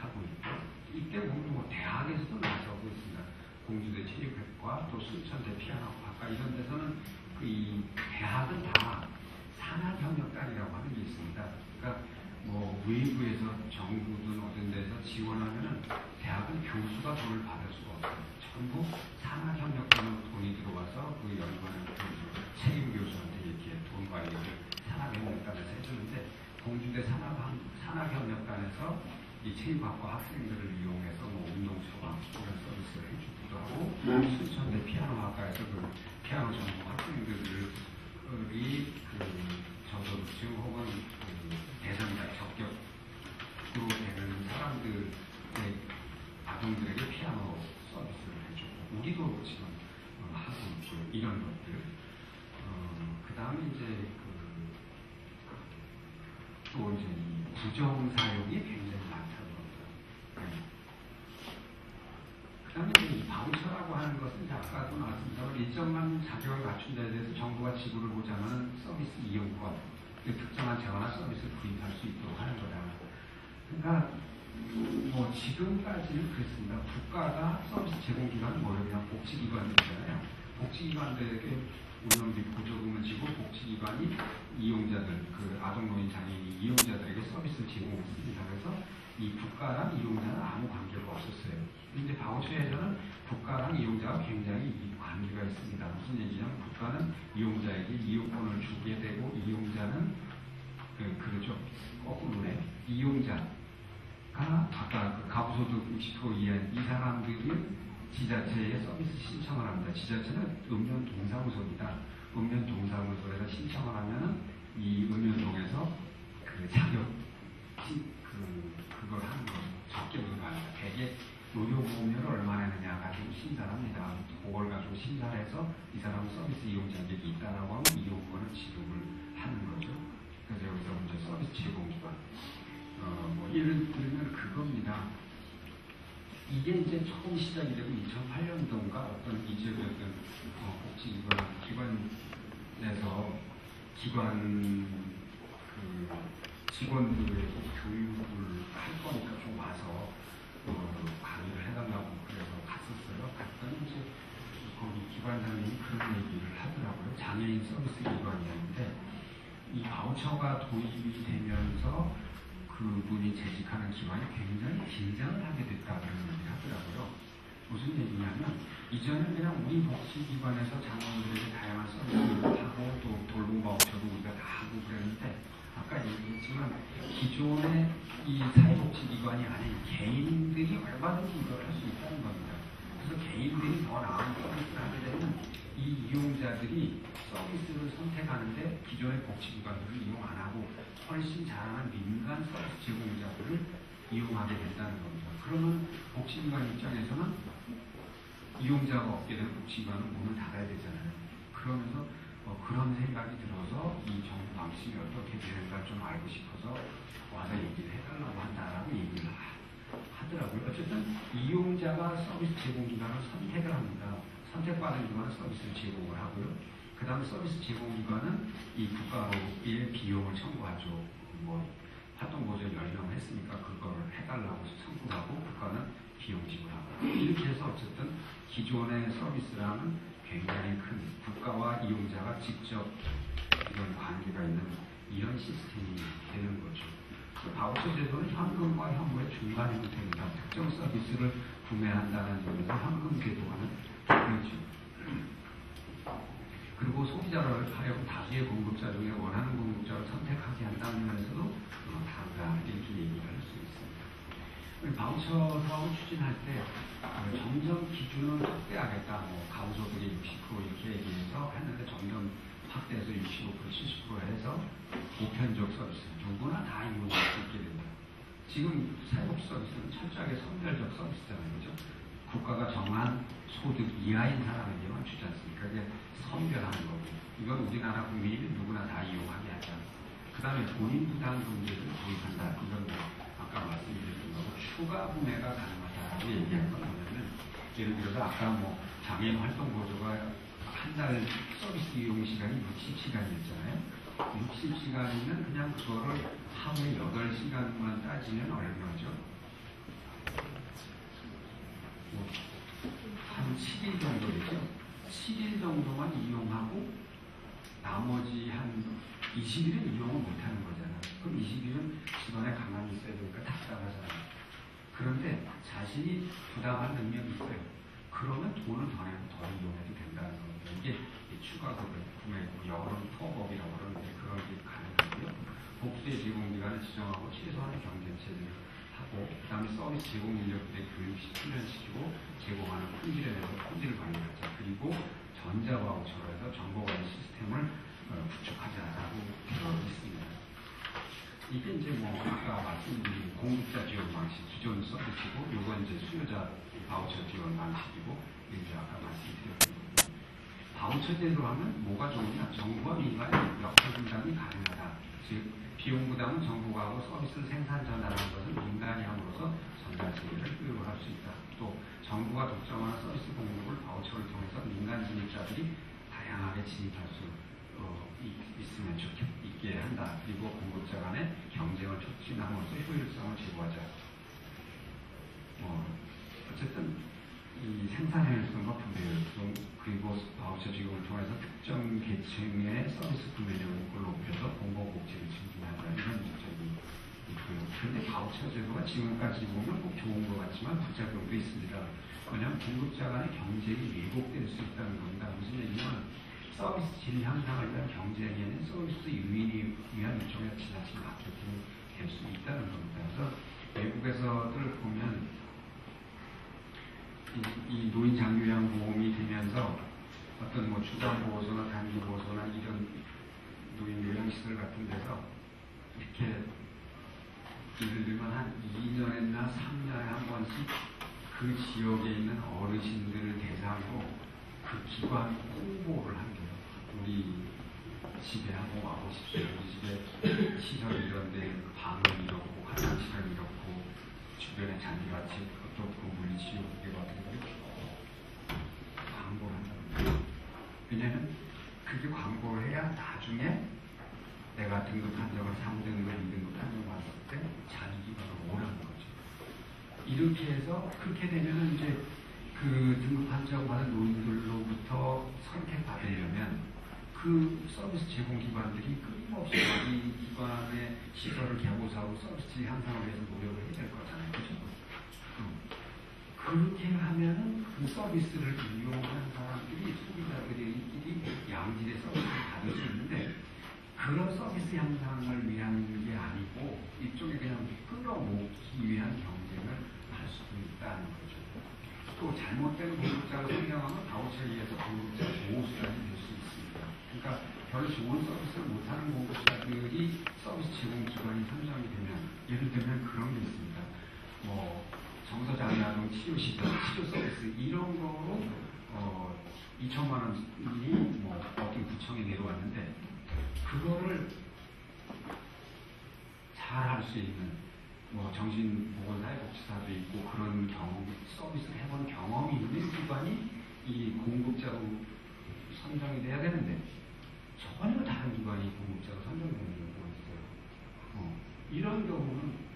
하고 있고 이때 보면 뭐 대학에서도 나서고 있습니다. 공주대 체육학과 또 순천대 피아노학과 이런 데서는 이 대학은 다 산학협력단이라고 하는 게 있습니다. 그러니까 뭐 외부에서 정부든 어떤 데서 지원하면은 대학은 교수가 돈을 받을 수가 없어요. 전부 산학협력단으로 돈이 들어와서 그 연구하는 책임 교수한테 이렇게 돈 관리를 산학협력단에서 해주는데 공주대 산학협력단에서 이 체육학과 학생들을 이용해서 뭐 운동처와 이런 서비스를 해주기도 하고 순천대 피아노학과에서 그 피아노 전공 학생들이 저소득층 혹은 대상자 적격으로 되는 사람들의 아동들의 주로 이제 이 부정 사용이 굉장히 많다는 겁니다. 네. 그다음에 이 바우처라고 하는 것은 아까도 나왔습니다만 일정한 자격을 갖춘 데에 대해서 정부가 지불을 보자면 서비스 이용권, 특정한 재화나 서비스를 구입할 수 있도록 하는 거다. 그러니까 뭐 지금까지는 그렇습니다. 국가가 서비스 제공 기관은 뭐예요? 그냥 복지기관들이잖아요. 복지기관들에게 운영비 보조금을 지고 복지기관이 이용자들, 그 아동노인 장애인 이용자들에게 서비스를 제공했습니다. 그래서 이 국가랑 이용자는 아무 관계가 없었어요. 근데 바우처에서는 국가랑 이용자가 굉장히 이 관계가 있습니다. 무슨 얘기냐면 국가는 이용자에게 이용권을 주게 되고 이용자는 그렇죠. 거꾸로네. 이용자가 아까 그 가부소득 60% 이하 이 사람들이 지자체에 서비스 신청을 합니다. 지자체는 읍면동사무소입니다. 읍면동사무소에서 신청을 하면은 이 읍면동에서 그 자격 그걸 하는 거죠. 적격을 합니다. 대개 의료보험료를 얼마나 내느냐 가지고 심사를 합니다. 그걸 가지고 심사를 해서 이 사람은 서비스 이용 자격이 있다라고 하면 이용권을 지급을 하는 거죠. 그래서 여기서 이제 서비스 제공기관 뭐 예를 들면 그겁니다. 이게 이제 처음 시작이 되고 2008년도인가 어떤 이제였던 복지기관에서 기관 직원들의 교육을 할 거니까 좀 와서 강의를 해달라고 그래서 갔었어요. 갔더니 이제 거기 기관장님이 그런 얘기를 하더라고요. 장애인 서비스 기관이었는데 이 바우처가 도입이 되면서 그분이 재직하는 기관이 굉장히 긴장을 하게 됐다 그런 얘기를 하더라고요. 무슨 얘기냐면 이전에 그냥 우리 복지기관에서 장애인들에게 다양한 서비스를 하고 또 돌봄 바우처도 우리가 다 하고 그랬는데 아까 얘기했지만 기존의 이 사회복지기관이 아닌 개인들이 얼마든지 이걸 할 수 있다는 겁니다. 그래서 개인들이 더 나은 서비스를 하게 되면 이 이용자들이 서비스를 선택하는데 기존의 복지기관들을 이용 안 하고 훨씬 잘하는 민간 서비스 제공자들을 이용하게 된다는 겁니다. 그러면 복지기관 입장에서는 이용자가 없게 되면 복지기관은 문을 닫아야 되잖아요. 그러면서 그런 생각이 들어서 이 정부 방침이 어떻게 되는가 좀 알고 싶어서 와서 얘기를 해달라고 한다라고 얘기를 하더라고요. 어쨌든 이용자가 서비스 제공기관을 선택을 합니다. 선택받은 기관은 서비스를 제공을 하고요. 그 다음에 서비스 제공기관은 이 국가로의 비용을 청구하죠. 뭐 활동보조 연령을 했으니까 그거를 해달라고 청구하고 국가는 비용 지불하고 이렇게 해서 어쨌든 기존의 서비스랑은 굉장히 큰 국가와 이용자가 직접 이런 관계가 있는 이런 시스템이 되는 거죠. 바우처 제도는 현금과 현물의 중간 형태입니다. 특정 서비스를 구매한다는 점에서 현금 제도와는 다르죠. 그리고 소비자를 하여금 다수의 공급자 중에 원하는 공급자를 선택하게 한다는 면에서도 다르다 이렇게 얘기를 할 수 있습니다. 바우처 사업을 추진할 때 점점 기준을 확대하겠다. 뭐 가구소득의 60% 이렇게 얘기해서 했는데 점점 확대해서 65%, 70% 해서 보편적 서비스 누구나 다 이용할 수 있게 됩니다. 지금 사회복지 서비스는 철저하게 선별적 서비스잖아요. 그죠? 국가가 정한 소득 이하인 사람에게만 주지 않습니까? 그게 선별하는 거고 이건 우리나라 국민이 누구나 다 이용하게 하자. 그 다음에 본인 부담 금지를 도입한다. 이건 아까 말씀드렸던 거고 추가 구매가 가능하다고 얘기한 건 뭐냐면 예를 들어서 아까 뭐 장애인 활동 보조가 한 달 서비스 이용 시간이 60시간이었잖아요. 60시간이면 그냥 그거를 하루에 8시간만 따지면 얼마죠? 한 7일 정도 되죠. 7일 정도만 이용하고 나머지 한 20일은 이용을 못하는 거잖아요. 그럼 20일은 집안에 가만히 있어야 되니까 답답하잖아요. 그런데 자신이 부담할 능력이 있어요. 그러면 돈을 더 내고 더 이용해도 된다는 겁니다. 이게 추가 구매고 여름 토업이라고 그러는데 그런 게 가능하고요. 복수의 제공기관을 지정하고 최소한의 경쟁체를 하고 그 다음에 서비스 제공 인력들의 훈련시키고 제공하는 품질에 대해서 품질 관리하자. 그리고 전자바우처로 해서 정보관리 시스템을 구축하자라고 되어 있습니다. 이게 이제 뭐 아까 말씀드린 공급자 지원 방식 기존 서비스고 요건 이제 수요자 바우처 지원 방식이고 이제 아까 말씀드렸던 거고 바우처 제도로 하면 뭐가 좋으냐 정부와 민간의 역할 분담이 가능하다. 즉 비용 부담은 정부가 하고 서비스 생산 전환하는 것은 민간이 함으로써 전달 체계를 효율화할 수 있다. 또 정부가 독점하는 서비스 공급을 바우처를 통해서 민간 진입자들이 다양하게 진입할 수 있으면 있게 한다. 그리고 공급자 간의 경쟁을 촉진함으로써 효율성을 제고하자. 어쨌든 이 생산 효율성과 분배율성 그리고 바우처 지급을 통해서 특정 계층의 서비스 구매력을 높여서 공공복지를 증진하자 이런 목적이 있고요. 그런데 바우처 제도가 지금까지 보면 꼭 좋은 것 같지만 부작용도 있습니다. 왜냐하면 공급자 간의 경쟁이 왜곡될 수 있다는 겁니다. 무슨 얘기냐면 서비스 질 향상을 위한 경쟁에는 서비스 유인이 위한 일종의 지나친 마케팅이 될 수 있다는 겁니다. 그래서 외국에서들 보면 이 노인 장기요양 보험이 되면서 어떤 뭐 주간 보호소나 단기 보호소나 이런 노인 요양시설 같은 데서 이렇게 예를 들면 한 2년이나 3년에 한 번씩 그 지역에 있는 어르신들 대상으로 그 기관이 홍보를 한대요. 우리 집에 한번 와보십시오. 우리 집에 시설 이런데 방은 이렇고 화장실은 이렇고 주변에 잔디같이 어떻고 물리치우기가 어떻게 광고를 한다는 거예요. 왜냐하면 그게 광고를 해야 나중에 내가 등급 판정을 3등급, 2등급 판정 받았을 때 자기가 오라는 거죠. 이렇게 해서 그렇게 되면 이제 그 등급 판정 받은 노인들로부터 선택받으려면 그 서비스 제공 기관들이 끊임없이 이 기관의 시설을 개보수하고 서비스 향상을 위해서 노력을 해야 될 거잖아요. 그렇죠? 그렇게 하면은 그 서비스를 이용하는 사람들이 소비자들끼리 양질의 서비스를 받을 수 있는데 그런 서비스 향상을 위한 게 아니고 이쪽에 그냥 끌어모으기 위한 경쟁을 할 수도 있다는 거죠. 또 잘못된 공급자를 선정하면 바우처에 의해서 공급자 보호수단이 될 수 있습니다. 그러니까 별 좋은 서비스를 못하는 공급자들이 서비스 제공 기관이 선정이 되면 예를 들면 그런 게 있습니다. 뭐 정서장애아동 치료시설, 치료 서비스 이런 거로 2천만 원이 뭐 어떤 구청에 내려왔는데 그거를 잘 할 수 있는 뭐 정신보건사회복지사도 있고 그런 서비스를 해본 경험이 있는 기관이 이 공급자로 선정이 돼야 되는데 전혀 다른 기관이 공급자로 선정되는 경우가 있어요. 이런 경우는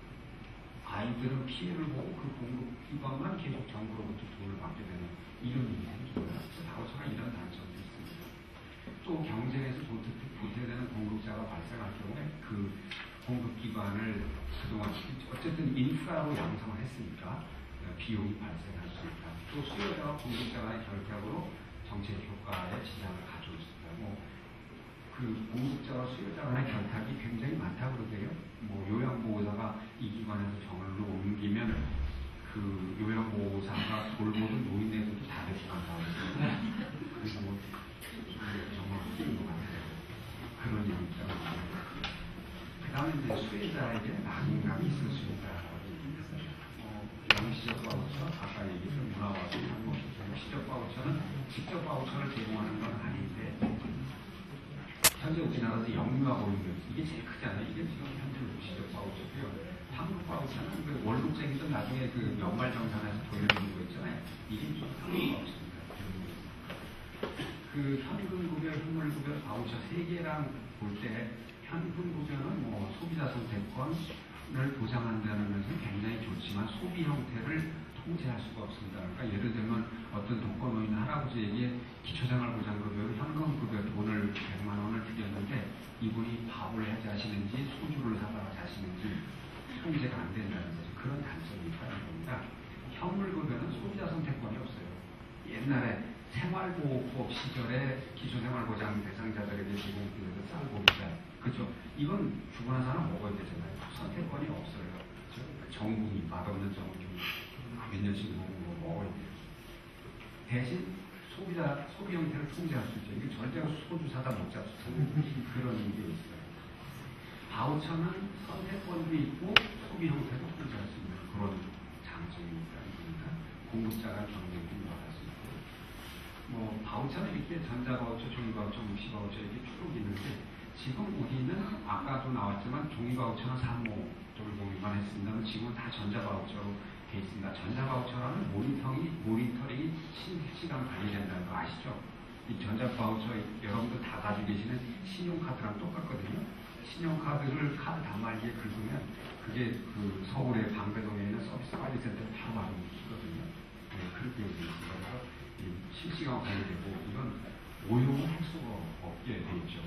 아이들은 피해를 보고 그 공급기관만 계속 정부로부터 돈을 받게 되는 이런 일이 생깁니다. 그래서 바우처가 이런 단점도 있습니다. 또 경쟁에서 도태되는 공급자가 발생할 경우에 그 공급기관을 그동안 어쨌든 인프라로 양성을 했으니까 비용이 발생할 수 있다. 또 수요자와 공급자 간의 결탁으로 정책 효과에 지장을 가져올 수 있다. 그 공급자와 수요자 간의 결탁이 굉장히 많다고 그러대요. 뭐 요양보호사가 이 기관에서 정원으로 옮기면 그 요양보호사가 돌보던 노인네들도 다 데리고 간다고 그랬어요. 그래서 뭐 정말 웃기는 것 같아요. 그런 입장. 그 다음에 이제 수혜자에게 낙인감이 있을 수 있다. 영시적 바우처, 아까 얘기했던 문화와도 하고 영시적 바우처는 직접 바우처를 제공하는 건 아닌데 현재 우리나라에서 영유아 보육료 이게 제일 크잖아요. 이게 지금 현재 무시적 바우처고요. 한국 바우처는 그 월급쟁이들 나중에 그 연말정산에서 돌려주는 거 있잖아요. 이게 한국 바우처입니다. 그 현금급여, 현물급여 바우처 3개랑 볼 때 현금급여는 뭐 소비자 선택권을 보장한다는 것은 굉장히 좋지만 소비 형태를 통제할 수가 없습니다. 그러니까 예를 들면 어떤 독거노인 있는 할아버지에게 기초생활보장급여로 현금급여 돈을 100만 원을 드렸는데 이분이 밥을 해자시는지 소주를 사다가 자시는지 통제가 안 된다는 거죠. 그런 단점이 있다는 겁니다. 현물급여는 소비자 선택권이 없어요. 옛날에 생활보호법 시절에 기초생활보장 대상자들에게 제공되는 쌀보기자 그죠? 이건 죽어난 사람 먹어야 되잖아요. 선택권이 없어요. 정부니 맛없는 정부 몇 년씩 먹어야 돼요. 대신 소비 형태를 통제할 수 있죠. 이게 절대로 소주 사다 먹자 그런 게 있어요. 바우처는 선택권도 있고 소비 형태도 통제할 수 있는 그런 장점이 있다는 겁니다. 공급자가 경쟁도 유발할 수 있고 뭐 바우처는 이렇게 전자바우처, 종이바우처, 무시바우처 이렇게 쭉 있는데 지금 우리는 아까도 아까도 나왔지만 종이 바우처는 산모 돌보기만 했습니다만 지금은 다 전자 바우처로 돼 있습니다. 전자 바우처라는 모니터링이 실시간 관리된다는 거 아시죠? 이 전자 바우처 여러분들 다 가지고 계시는 신용카드랑 똑같거든요. 신용카드를 카드 단말기에 긁으면 그게 그 서울의 방배동에 있는 서비스 관리센터에 바로 쓰거든요. 네, 그렇게 되어 있습니다. 그래서 실시간 관리되고 이건 오용을 할 수가 없게 되어 있죠.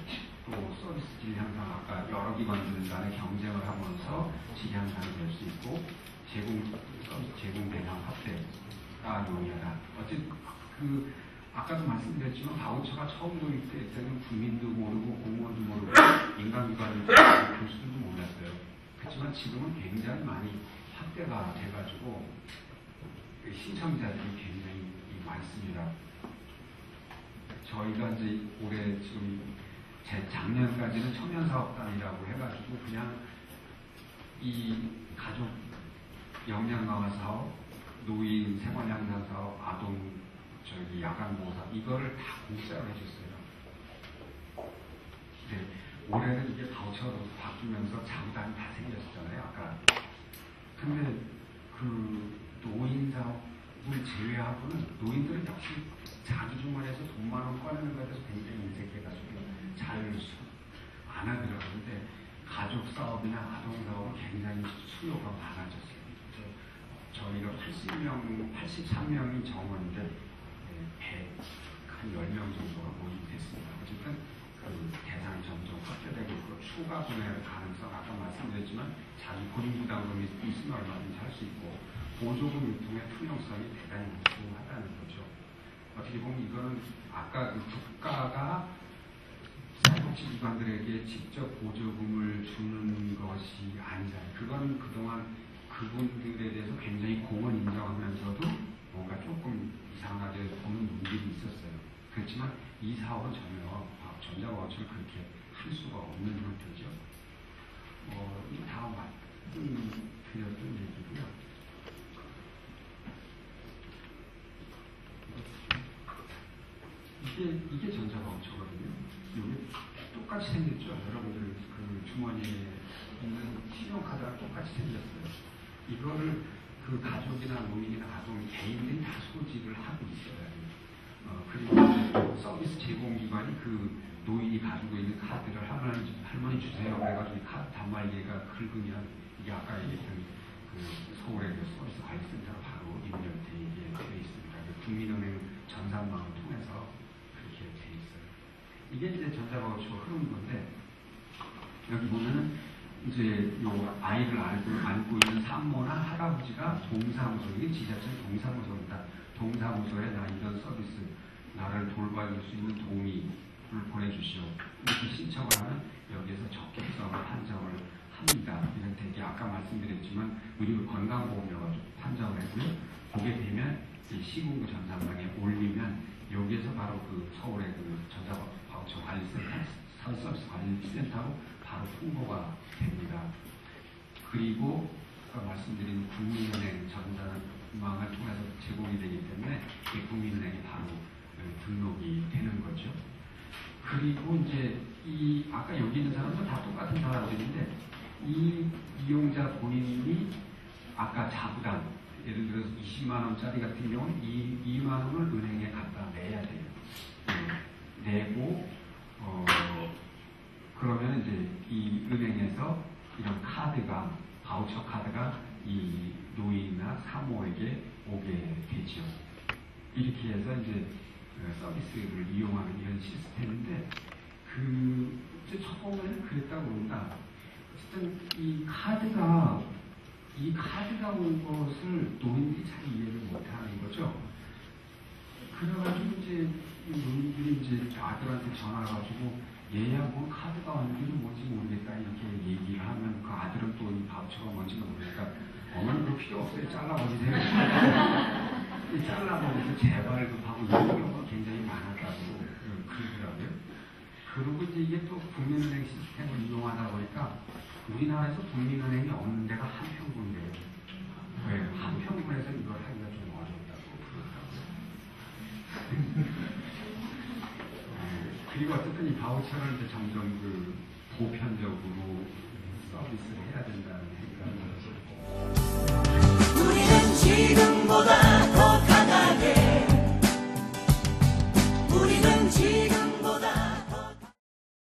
또 서비스 질 향상, 아까 여러 기관들 간에 경쟁을 하면서 질 향상이 될 수 있고 서비스 제공 대상 확대가 용이하다. 어쨌든 아까도 말씀드렸지만 바우처가 처음 도입될 때는 국민도 모르고 공무원도 모르고 인간기관도 교수들도 몰랐어요. 그렇지만 지금은 굉장히 많이 확대가 돼가지고 신청자들이 굉장히 많습니다. 저희가 이제 올해 지금 작년까지는 청년사업단이라고 해가지고 그냥 이 가족 역량 강화 사업, 노인 생활 향상 사업, 아동 야간 보호 사업 이거를 다 공짜로 해줬어요. 네, 올해는 이게 바우처로 바뀌면서 자부담이 다 생겼잖아요. 아까. 근데 그 노인 사업을 제외하고는 노인들은 역시 자기 주머니에서 돈 10,000원 꺼내는 것에 대해서 굉장히 인색해가지고 잘 안 하더라고요. 근데 가족 사업이나 아동 사업은 굉장히 수요가 많아졌어요. 저희가 83명이 정원인데 110명 정도가 모집됐습니다. 어쨌든 그 대상이 점점 확대되고 있고 추가 분야의 가능성 아까 말씀드렸지만 자기 본인 부담금이 있으면 얼마든지 할 수 있고 보조금 유통의 투명성이 대단히 우수하다는 거죠. 어떻게 보면 이거는 아까 그 국가가 사회복지기관들에게 직접 보조금을 주는 것이 아니잖아요. 그건 그동안 그분들에 대해서 굉장히 공헌 인정하면서도 뭔가 조금 이상하게 보는 분들이 있었어요. 그렇지만 이 사업은 전혀 전자바우처를 그렇게 할 수가 없는 형태죠. 이거 다 말씀드렸던 얘기고요. 이게 전자바우처거든요. 이게 똑같이 생겼죠. 여러분들 그 주머니에 있는 신용카드랑 똑같이 생겼어요. 이거를 그 가족이나 노인이나 아동 개인들이 다 소지를 하고 있어요. 그리고 서비스 제공기관이 그 노인이 가지고 있는 카드를 할머니 주세요. 그래가지고 이 카드 단말기가 긁으면 이게 아까 얘기했던 그 서울의 그 서비스 관리센터로 바로 연결되어 있습니다. 국민은행 전산망을 통해서 그렇게 되어 있어요. 이게 이제 전자바우처 흐르는 건데 여기 보면은 이제 요 아이를 안고 있는 산모나 할아버지가 동사무소, 이게 지자체 동사무소입니다. 동사무소에 나 이런 서비스, 나를 돌봐줄 수 있는 동의를 보내주시오. 이렇게 신청을 하면 여기에서 적격성을 판정을 합니다. 이런 되게 아까 말씀드렸지만 의료 건강보험료가 판정을 했고요. 보게 되면 시군구 전산망에 올리면 여기에서 바로 그 서울의 그 전자바우처 관리센터, 서비스 관리센터로 바로 통보가 됩니다. 그리고 아까 말씀드린 국민은행 전산망을 통해서 제공이 되기 때문에 이 국민은행이 바로 등록이 되는 거죠. 그리고 이제 이 아까 여기 있는 사람도 다 똑같은 사람들인데 이 이용자 본인이 아까 자부담 예를 들어서 20만 원짜리 같은 경우는 2만 원을 은행에 갖다 내야 돼요. 내고 그러면 이제 이 은행에서 이런 카드가 바우처 카드가 이 노인이나 사모에게 오게 되죠. 이렇게 해서 이제 서비스를 이용하는 이런 시스템인데 처음에는 그랬다고 본다. 어쨌든 이 카드가 온 것을 노인들이 잘 이해를 못하는 거죠. 그래가지고 이제 노인들이 이제 아들한테 전화가지고 얘야 뭐 카드가 왔는지도 뭔지 모르겠다 이렇게 얘기를 하면 그 아들은 또 이 바우처가 뭔지도 모르니까 어머니 그거 필요 없어요. 잘라버리세요. 잘라버려서 재발급하고 이런 경우가 굉장히 많았다고 그러더라고요. 그리고 이제 이게 또 국민은행 시스템을 이용하다 보니까 우리나라에서 국민은행이 없는 데가 한평군데요. 왜? 한평군에서 이걸 하기가 좀 어렵다고 그러더라고요. 그리고 어쨌든 이 바우처를 이제 점점 그 보편적으로 서비스를 해야 된다는 생각을